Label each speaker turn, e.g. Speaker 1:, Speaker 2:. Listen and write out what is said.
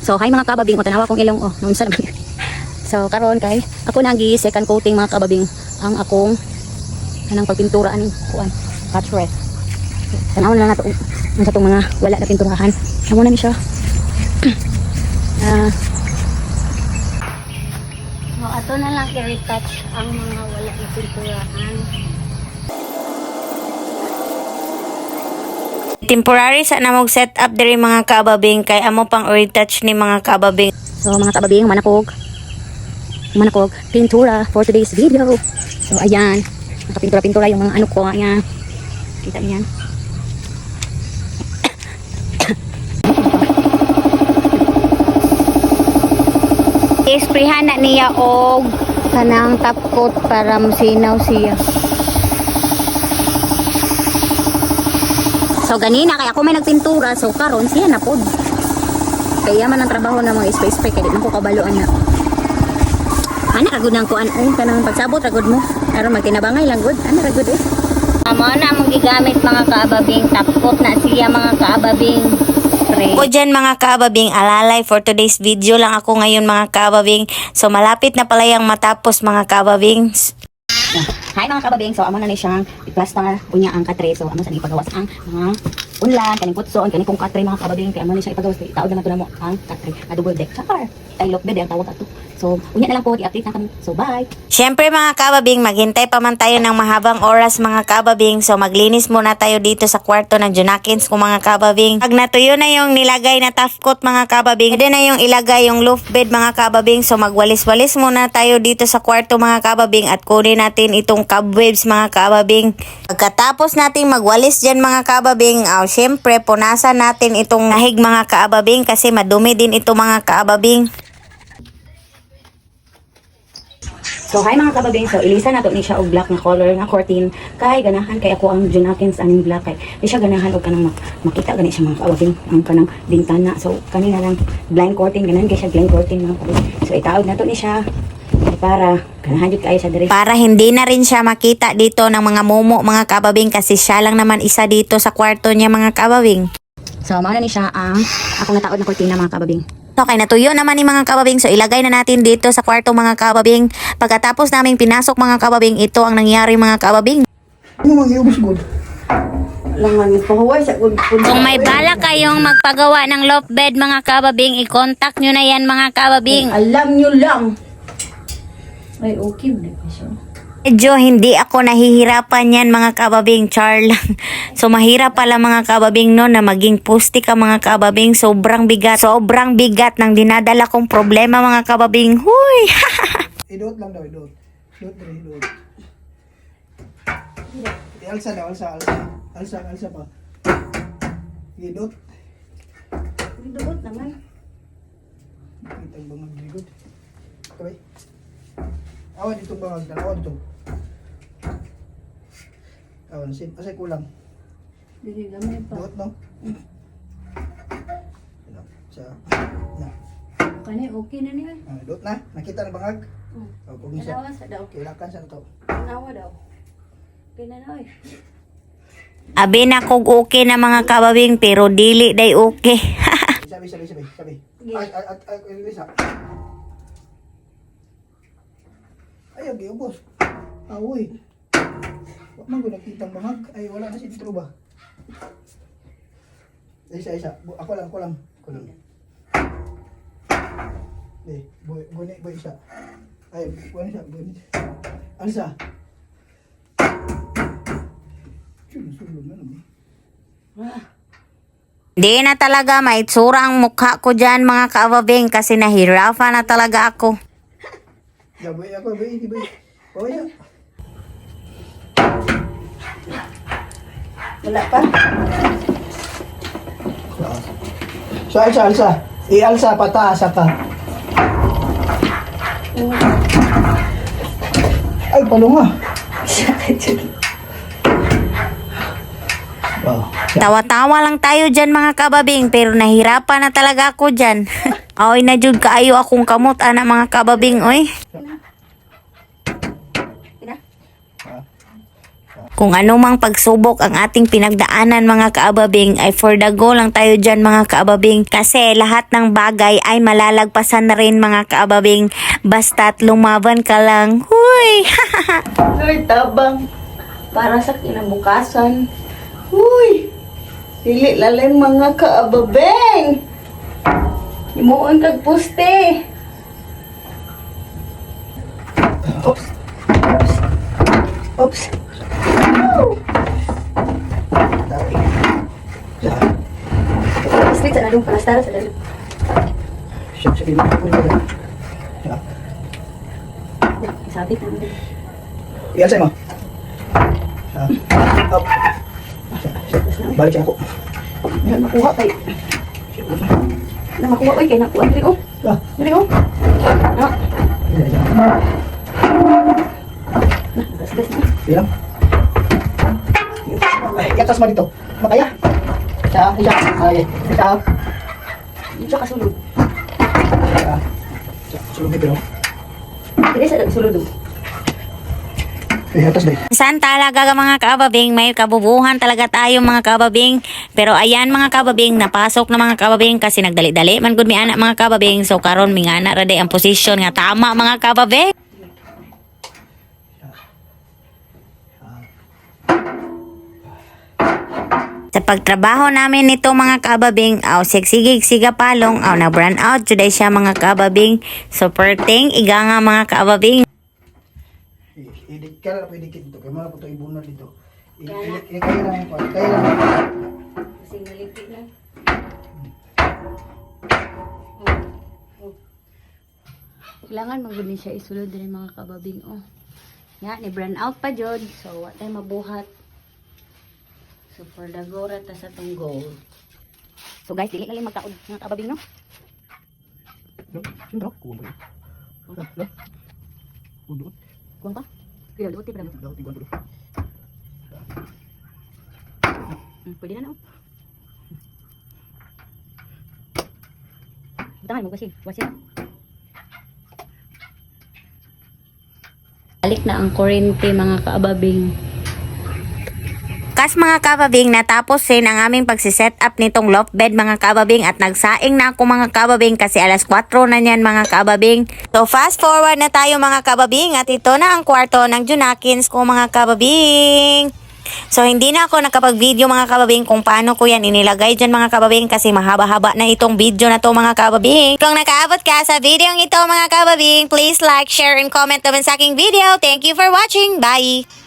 Speaker 1: So hi mga kababing, o tanawa kong ilong noon sa naman. So karon kay ako nang gi second coating mga kababing ang akong kanang pagpinturaan kuan patchwork. Tanaw na nato ang katong mga wala na pinturahan. Kamo na ni siya. So ato na lang i-retouch ang mga wala na pinturahan.
Speaker 2: Temporary sa namog set up diri mga kababing kay amo pang retouch ni mga kababing.
Speaker 1: So mga kababing, manakog pintura for today's video. So ayan, nakapintura-pintura yung mga ano ko niya. Kita niyan. I-sprayhan na niya og kanang top coat para masinaw siya. So ganina kaya ako may nagpintura, so karon siya na pod. Kaya man ang trabaho ng mga spray-spray kaya di man ko kabaluan na. Ana ragud nang kuan kanang pagsabot ragud mo. Aron magtinabangay lang gud. Ana ragud eh. Amo na mong gigamit mga kaababing, top coat na siya mga kaababing.
Speaker 2: Ako dyan mga kababing, alalay for today's video lang ako ngayon mga kababing. So malapit na pala yung matapos mga kababing.
Speaker 1: Hi mga kababing, so amo na ni siyang i-plaster unya ang katre. So amo sa ipagawas ang mga unlan, kaning putson, kaning kung katre mga kababing, kaya amo ni siya ipagawas. Itaod na to mo ang katre, na double deck char. Ay lock bed ang tawag ato. So unya na lang po i-update na kami. So bye.
Speaker 2: Siyempre mga kababing, maghintay pa man tayo ng mahabang oras mga kababing. So maglinis muna tayo dito sa kwarto ng Junakins ko mga kababing. Pag natuyo na yung nilagay na top coat mga kababing, pwede na yung ilagay yung loft bed mga kababing. So magwalis-walis muna tayo dito sa kwarto mga kababing at kunin natin itong cobwebs mga kababing. Pagkatapos nating magwalis dyan mga kababing, syempre punasan natin itong nahig mga kababing kasi madumi din ito mga kababing.
Speaker 1: So hi mga kababing, so ilisa na to ni siya og black na color nga curtain kay ganahan kay ako ang Junakins aning black kay di siya ganahan og kanang makita gani siya mga kababing ang kanang bintana. So kanina lang blind curtain ganahan kay siya blind curtain mga kababing. So itaod na to ni siya para ganahan jud kayo siya diri.
Speaker 2: Para hindi na rin siya makita dito ng mga mumo mga kababing kasi siya lang naman isa dito sa kwarto niya mga kababing.
Speaker 1: So mao na ni siya ang akong nataod na kurtina mga kababing.
Speaker 2: So, kay natuyo naman ni mga kababing. So, ilagay na natin dito sa kwarto mga kababing. Pagkatapos naming pinasok mga kababing, ito ang nangyari mga kababing.
Speaker 3: Ano mag-iubos good? Langan yung pahuway sa good.
Speaker 2: Kung may bala kayong magpagawa ng loft bed mga kababing, i-contact nyo na yan mga kababing.
Speaker 3: Alam nyo lang. Ay, okay. Siya.
Speaker 2: Medyo hindi ako nahihirapan yan mga kababing, char lang. So mahirap pala mga kababing no na maging pusti ka mga kababing. Sobrang bigat ng dinadala kong problema mga kababing. Huy!
Speaker 3: Idot lang daw, idot. Idot rin, idot. Alsa daw, alsa pa. Idot.
Speaker 1: Idot naman.
Speaker 3: Kita ang bangag idot. Okay. Awan dito bangag na, awan dito. Awan, asay kulang.
Speaker 1: Dili gamay pa.
Speaker 3: Idot, no? Sa, na.
Speaker 1: Kani okay na niya.
Speaker 3: Idot na, nakita na bangag? O, kung isa.
Speaker 1: Tanawa sa daw.
Speaker 3: Kilakan sa to.
Speaker 1: Tanawa daw. Pinanoy.
Speaker 2: Abi na kog okay na mga kababing pero dili day okay.
Speaker 3: Sabi. Ay, isa. Ay, okay, ubos. Uy. Wala man ko nakita ang bangag. Ay, wala na si dito ba? Isa. Ako lang. Boy, isa. Ay, boy. Alsa. Sulong na naman.
Speaker 2: Di na talaga maitsura ang mukha ko dyan mga kababing kasi nahirapan na talaga ako.
Speaker 3: Boy. Boy, isa.
Speaker 1: Wala pa.
Speaker 3: So, alsa. I-alsa, pataas ka. Ay, palunga. Wow.
Speaker 2: Tawa-tawa lang tayo dyan mga kababing pero nahirapan na talaga ako dyan. Aoy na jud kaayo akong kamot ana mga kababing oy. Kung anumang pagsubok ang ating pinagdaanan mga kaababing ay for the go lang tayo dyan mga kaababing kasi lahat ng bagay ay malalagpasan na rin mga kaababing basta't lumaban ka lang. Huy!
Speaker 1: Lord, tabang. Para sa kinabukasan. Uy! Dili lalim mga kaababeng. Imuon kag puste. Oops. Oops. Street sa nadong panastara sa dalo.
Speaker 3: Siya, sige mo.
Speaker 1: Sabit na mo.
Speaker 3: Iyan sa'yo mo. Up. Balik siya ako.
Speaker 1: Na makuha kay. Na makuha kay nakuha diri oh. Diri oh. Na.
Speaker 3: Iyan. Ay, yatas mo dito. Makaya. Siya. Ay, siya.
Speaker 1: Dito ka sulod.
Speaker 3: Sulong dito.
Speaker 1: Diri sa sulod.
Speaker 3: Ay, yatas dahil.
Speaker 2: Saan talaga ka mga kababing, may kabubuhan talaga tayo mga kababing. Pero ayan mga kababing, napasok na mga kababing kasi nagdali-dali man gud mi anak mga kababing. So karon mi ana ra day ang posisyon nga tama mga kababing. Sa pagtrabaho namin nito mga kababing, aw sigsigig siga palong, aw na brand out today siya mga kababing. Supporting iga nga mga kababing.
Speaker 3: Kaya lang pwede dito. Kaya mo na po ito ibunal dito. Kaya lang po. Kaya lang.
Speaker 1: Kasi nalipit na. Kailangan magud ni siya isulod din mga kababing oh. Ya, ni brand out pa jud. So wa tay mabuhat. So for the goal ta sa tong goal. So guys, dili kali magtaod mga kababing no.
Speaker 3: Sino? Kuha mo. Udot.
Speaker 1: Kuan pa? Kaya duti pa mo.
Speaker 3: Daw tingwan dulu.
Speaker 1: Pwede na no. Tangan mo kasi, wasin. Balik na ang kuryente mga kaababing.
Speaker 2: Kas mga kababing, natapos din ang aming pagsiset up nitong loft bed mga kababing at nagsaing na ako mga kababing kasi alas 4 na niyan mga kababing. So fast forward na tayo mga kababing at ito na ang kwarto ng Junakins ko mga kababing. So hindi na ako nakapag-video mga kababing kung paano ko yan inilagay dyan mga kababing kasi mahaba-haba na itong video na to mga kababing. Kung nakaabot ka sa video ito mga kababing, please like, share, and comment naman sa aking video. Thank you for watching. Bye!